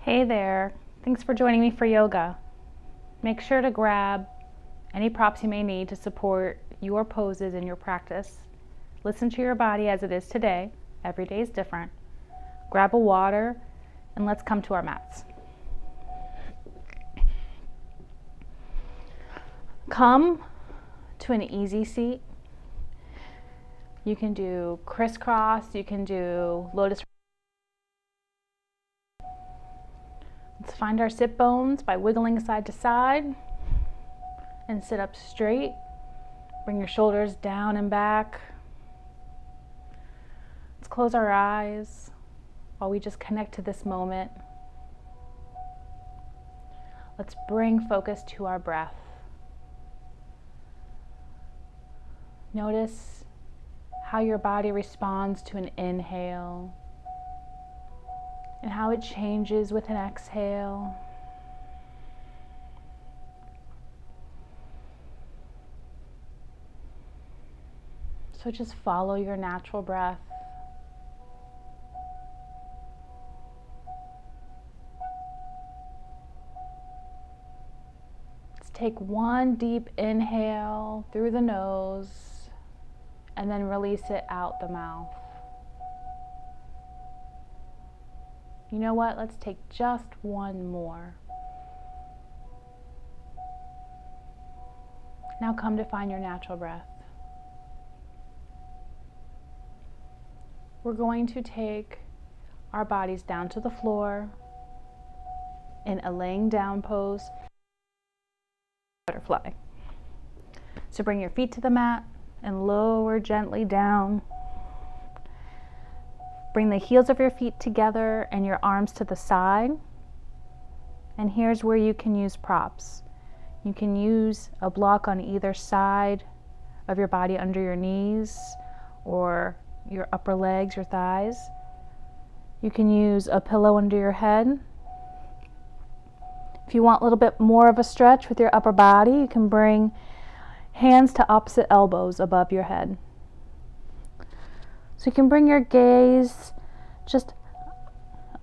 Hey there, thanks for joining me for yoga. Make sure to grab any props you may need to support your poses in your practice. Listen to your body as it is today. Every day is different. Grab a water and let's come to our mats. Come to an easy seat. You can do crisscross, you can do lotus. Let's find our sit bones by wiggling side to side and sit up straight. Bring your shoulders down and back. Let's close our eyes while we just connect to this moment. Let's bring focus to our breath. Notice how your body responds to an inhale and how it changes with an exhale. So just follow your natural breath. Let's take one deep inhale through the nose and then release it out the mouth. You know what? Let's take just one more. Now come to find your natural breath. We're going to take our bodies down to the floor in a laying down pose, butterfly. So bring your feet to the mat and lower gently down. Bring the heels of your feet together and your arms to the side. And here's where you can use props. You can use a block on either side of your body under your knees or your upper legs, your thighs. You can use a pillow under your head. If you want a little bit more of a stretch with your upper body, you can bring hands to opposite elbows above your head. So you can bring your gaze just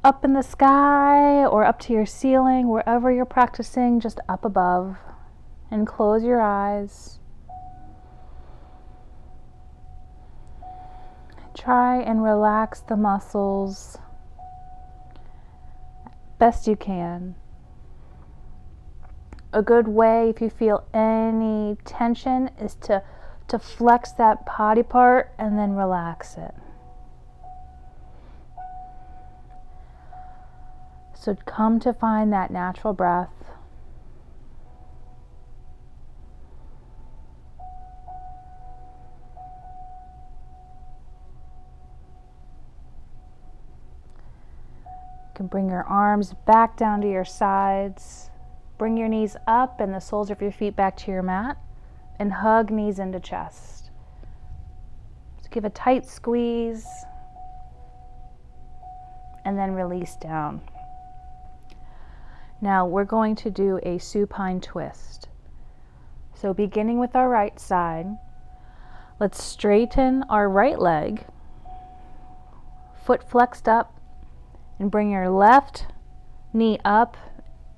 up in the sky or up to your ceiling, wherever you're practicing, just up above, and close your eyes. Try and relax the muscles best you can. A good way, if you feel any tension, is to flex that body part and then relax it. So come to find that natural breath. You can bring your arms back down to your sides. Bring your knees up and the soles of your feet back to your mat. And hug knees into chest. So give a tight squeeze and then release down. Now we're going to do a supine twist. So beginning with our right side, let's straighten our right leg, foot flexed up, and bring your left knee up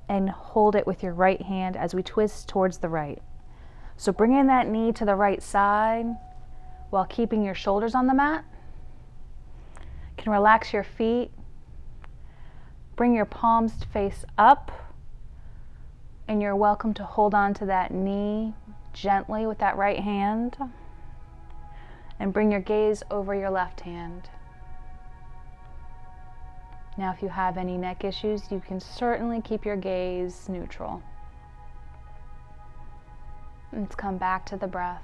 and hold it with your right hand as we twist towards the right. So bring in that knee to the right side while keeping your shoulders on the mat. You can relax your feet. Bring your palms face up, and you're welcome to hold on to that knee gently with that right hand. And bring your gaze over your left hand. Now, if you have any neck issues, you can certainly keep your gaze neutral. Let's come back to the breath.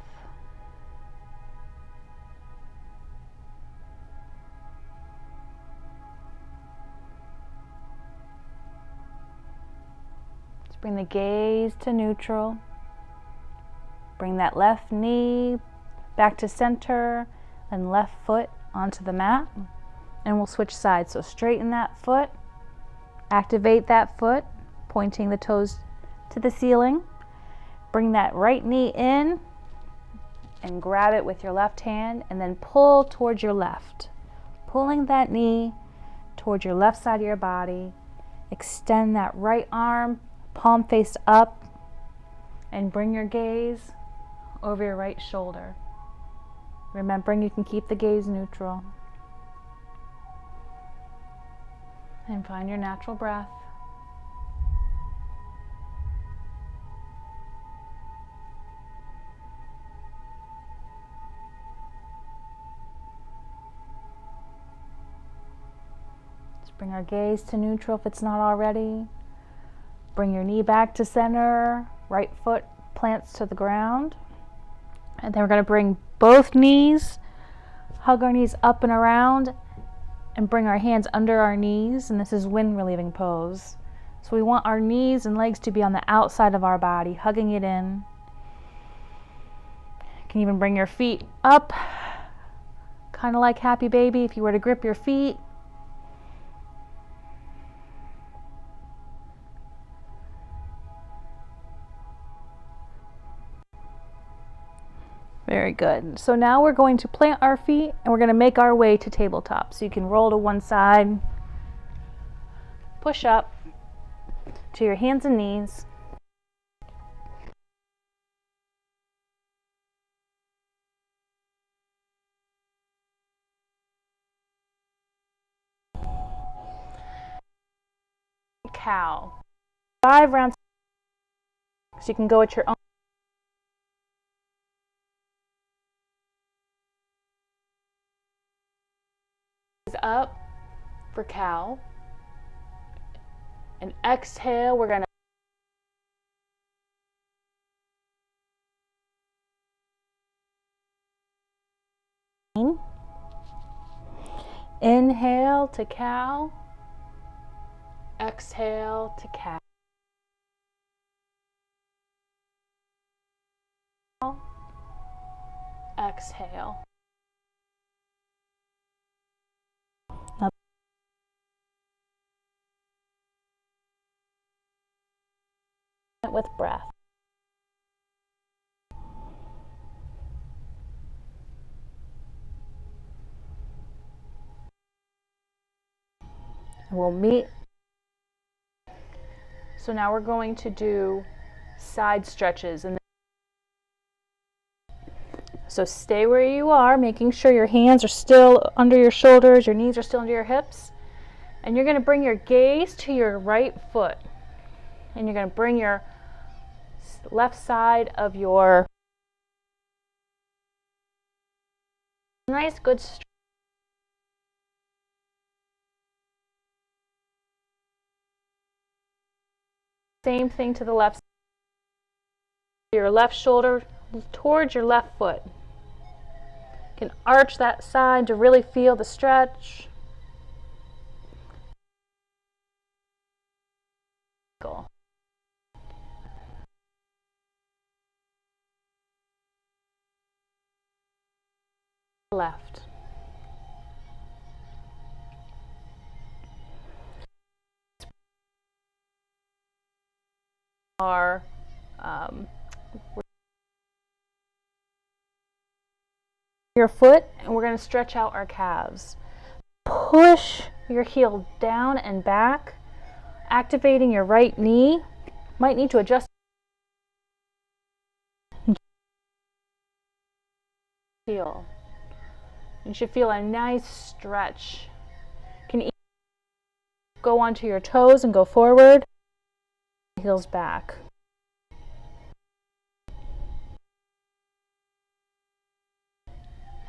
Let's bring the gaze to neutral. Bring that left knee back to center and left foot onto the mat. And we'll switch sides. So straighten that foot, activate that foot, pointing the toes to the ceiling. Bring that right knee in and grab it with your left hand and then pull towards your left. Pulling that knee towards your left side of your body Extend that right arm, palm face up, and bring your gaze over your right shoulder. Remembering you can keep the gaze neutral. And find your natural breath. Just bring our gaze to neutral if it's not already. Bring your knee back to center, right foot plants to the ground. And then we're going to bring both knees, hug our knees up and around, and bring our hands under our knees, and this is wind relieving pose. So we want our knees and legs to be on the outside of our body, hugging it in. You can even bring your feet up, kind of like Happy Baby if you were to grip your feet. Very good. So now we're going to plant our feet and we're going to make our way to tabletop. So you can roll to one side, push up to your hands and knees. Cow. 5 rounds. So you can go at your own. Up for cow, and exhale, we're going to inhale to cow, exhale to cow, exhale. With breath. We'll meet. So now we're going to do side stretches. So stay where you are, making sure your hands are still under your shoulders, your knees are still under your hips. And you're going to bring your gaze to your right foot. And you're going to bring your left side of your nice good stretch. Same thing to the left side. Your left shoulder towards your left foot. You can arch that side to really feel the stretch. Left. Our your foot, and we're going to stretch out our calves. Push your heel down and back, activating your right knee. Might need to adjust. Heel. You should feel a nice stretch. You can go onto your toes and go forward. Heels back.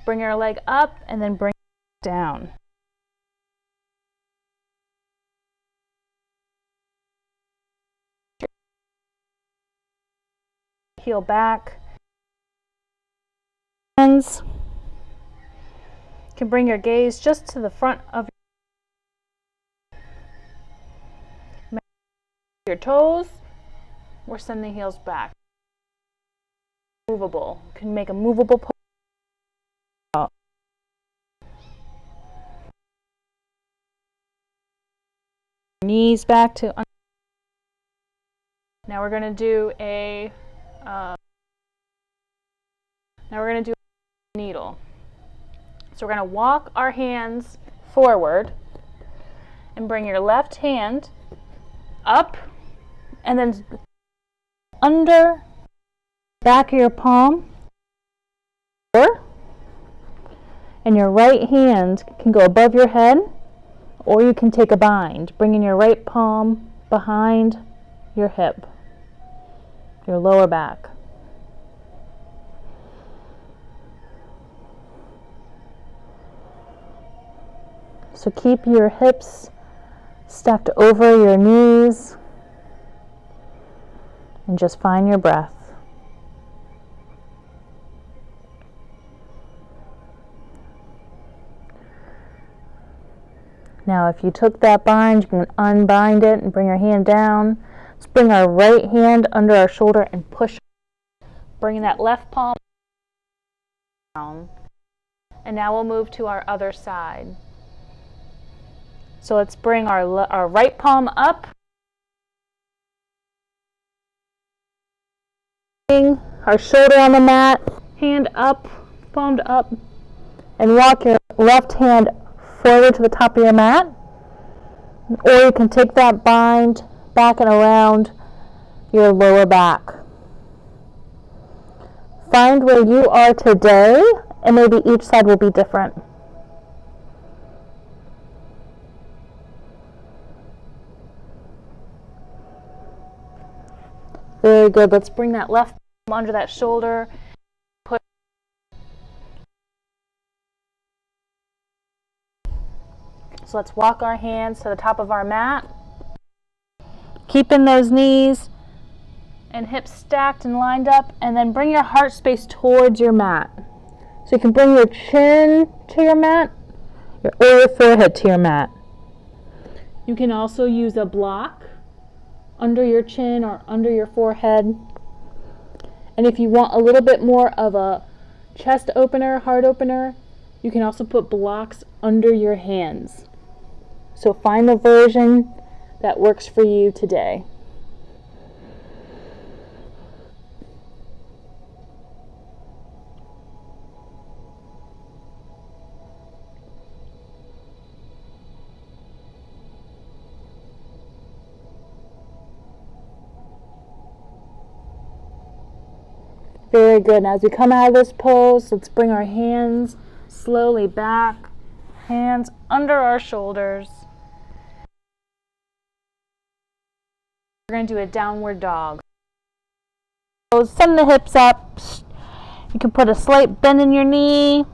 Bring your leg up and then bring it down. Heel back. Hands. You can bring your gaze just to the front of your toes, or send the heels back. Movable. You can make a movable pose. Knees back to. Now we're going to do a. Now we're going to do a needle. So we're going to walk our hands forward and bring your left hand up, and then under back of your palm, and your right hand can go above your head, or you can take a bind, bringing your right palm behind your hip, your lower back. So keep your hips stacked over your knees and just find your breath. Now if you took that bind, you can unbind it and bring your hand down. Let's bring our right hand under our shoulder and push, bringing that left palm down. And now we'll move to our other side. So let's bring our right palm up, our shoulder on the mat, hand up, palm up, and walk your left hand forward to the top of your mat. Or you can take that bind back and around your lower back. Find where you are today, and maybe each side will be different. Very good. Let's bring that left palm under that shoulder. Push. So let's walk our hands to the top of our mat. Keeping those knees and hips stacked and lined up, and then bring your heart space towards your mat. So you can bring your chin to your mat or your forehead to your mat. You can also use a block under your chin or under your forehead. And if you want a little bit more of a chest opener, heart opener, you can also put blocks under your hands. So find the version that works for you today. Very good. Now as we come out of this pose, let's bring our hands slowly back, hands under our shoulders. We're going to do a downward dog. So send the hips up. You can put a slight bend in your knee.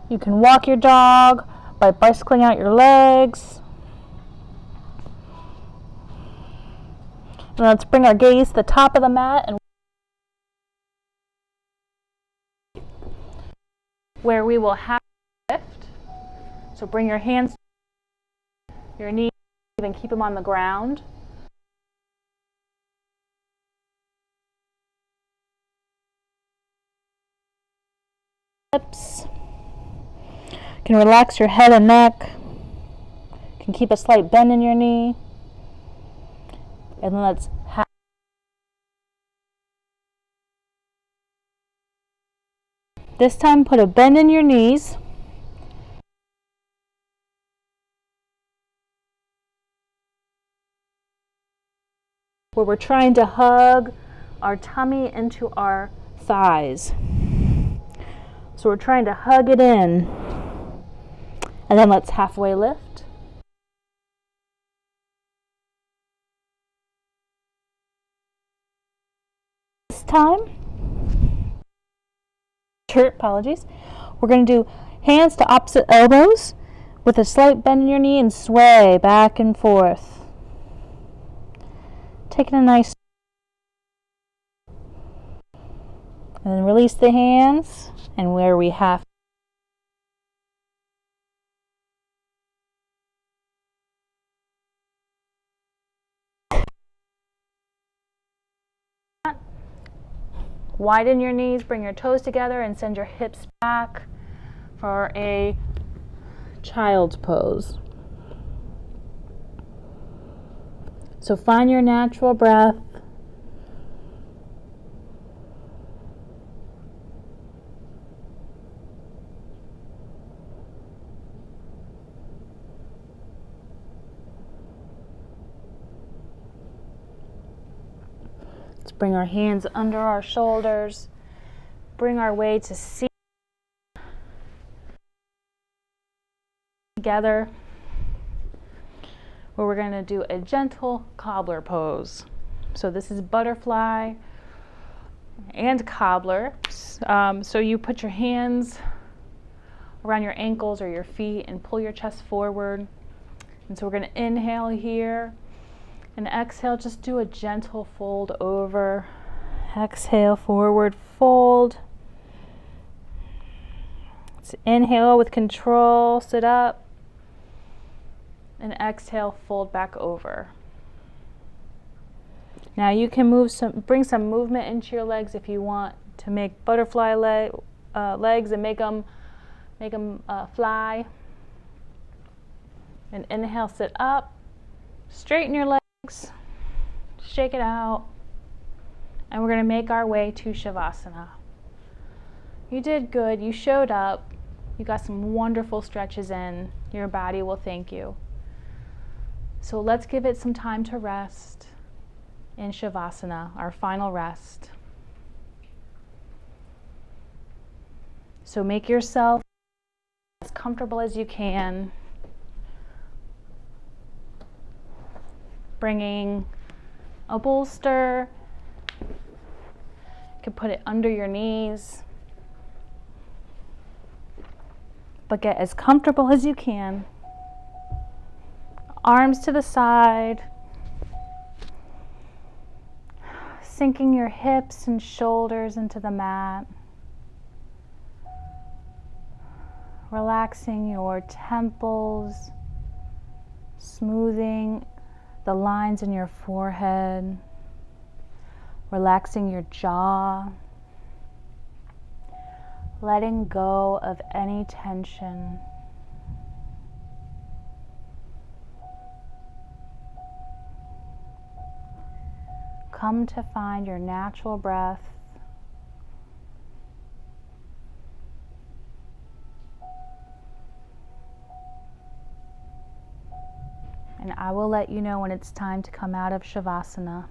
You can walk your dog by bicycling out your legs. And let's bring our gaze to the top of the mat and where we will have lift. So bring your hands, your knees, even keep them on the ground. Hips. You can relax your head and neck. You can keep a slight bend in your knee. And then let's this time put a bend in your knees. Where we're trying to hug our tummy into our thighs. So we're trying to hug it in. And then let's halfway lift. This time, apologies. We're going to do hands to opposite elbows with a slight bend in your knee and sway back and forth. Taking a nice, and then release the hands, and where we have widen your knees, bring your toes together, and send your hips back for a child's pose. So find your natural breath. Bring our hands under our shoulders. Bring our weight to seat together, where we're going to do a gentle cobbler pose. So this is butterfly and cobbler. So you put your hands around your ankles or your feet and pull your chest forward. And so we're going to inhale here and exhale, just do a gentle fold over. Exhale, forward fold. Let's inhale with control, sit up. And exhale, fold back over. Now you can bring some movement into your legs if you want to make butterfly legs and make them fly. And inhale, sit up, straighten your legs, shake it out, and we're going to make our way to Shavasana. You did good, you showed up, you got some wonderful stretches in, your body will thank you. So let's give it some time to rest in Shavasana, our final rest. So make yourself as comfortable as you can. Bringing a bolster, you can put it under your knees, but get as comfortable as you can. Arms to the side, sinking your hips and shoulders into the mat, relaxing your temples, smoothing the lines in your forehead, relaxing your jaw, letting go of any tension. Come to find your natural breath. And I will let you know when it's time to come out of Shavasana.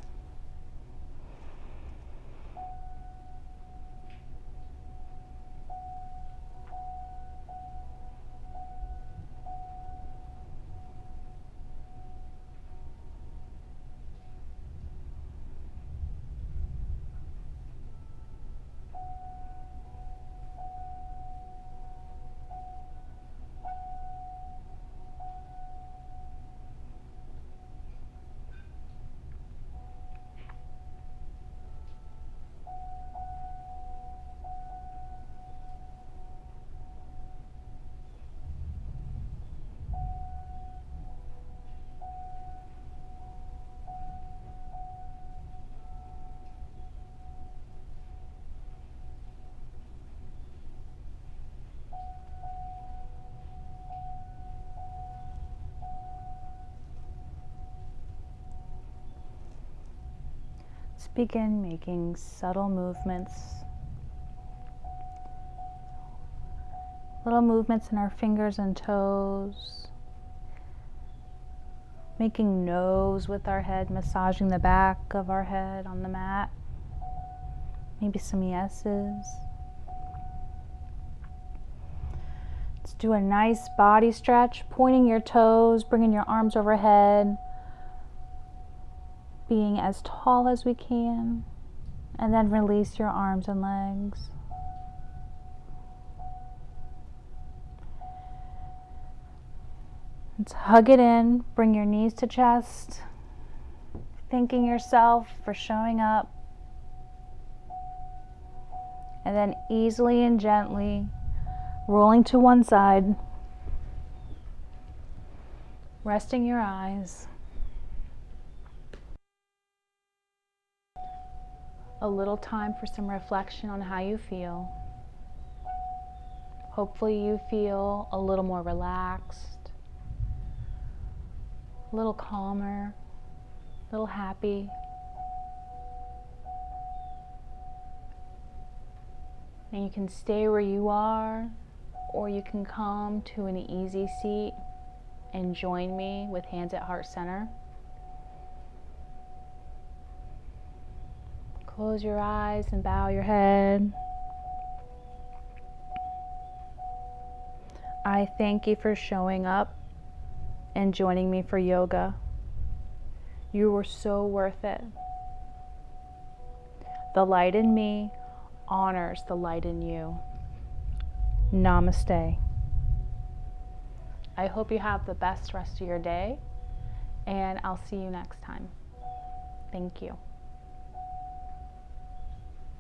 Let's begin making subtle movements. Little movements in our fingers and toes. Making no's with our head, massaging the back of our head on the mat. Maybe some yeses. Let's do a nice body stretch, pointing your toes, bringing your arms overhead, being as tall as we can, and then release your arms and legs. Let's hug it in, bring your knees to chest, thanking yourself for showing up, and then easily and gently rolling to one side, resting your eyes. A little time for some reflection on how you feel. Hopefully you feel a little more relaxed, a little calmer, a little happy. And you can stay where you are, or you can come to an easy seat and join me with hands at heart center. Close your eyes and bow your head. I thank you for showing up and joining me for yoga. You were so worth it. The light in me honors the light in you. Namaste. I hope you have the best rest of your day, and I'll see you next time. Thank you.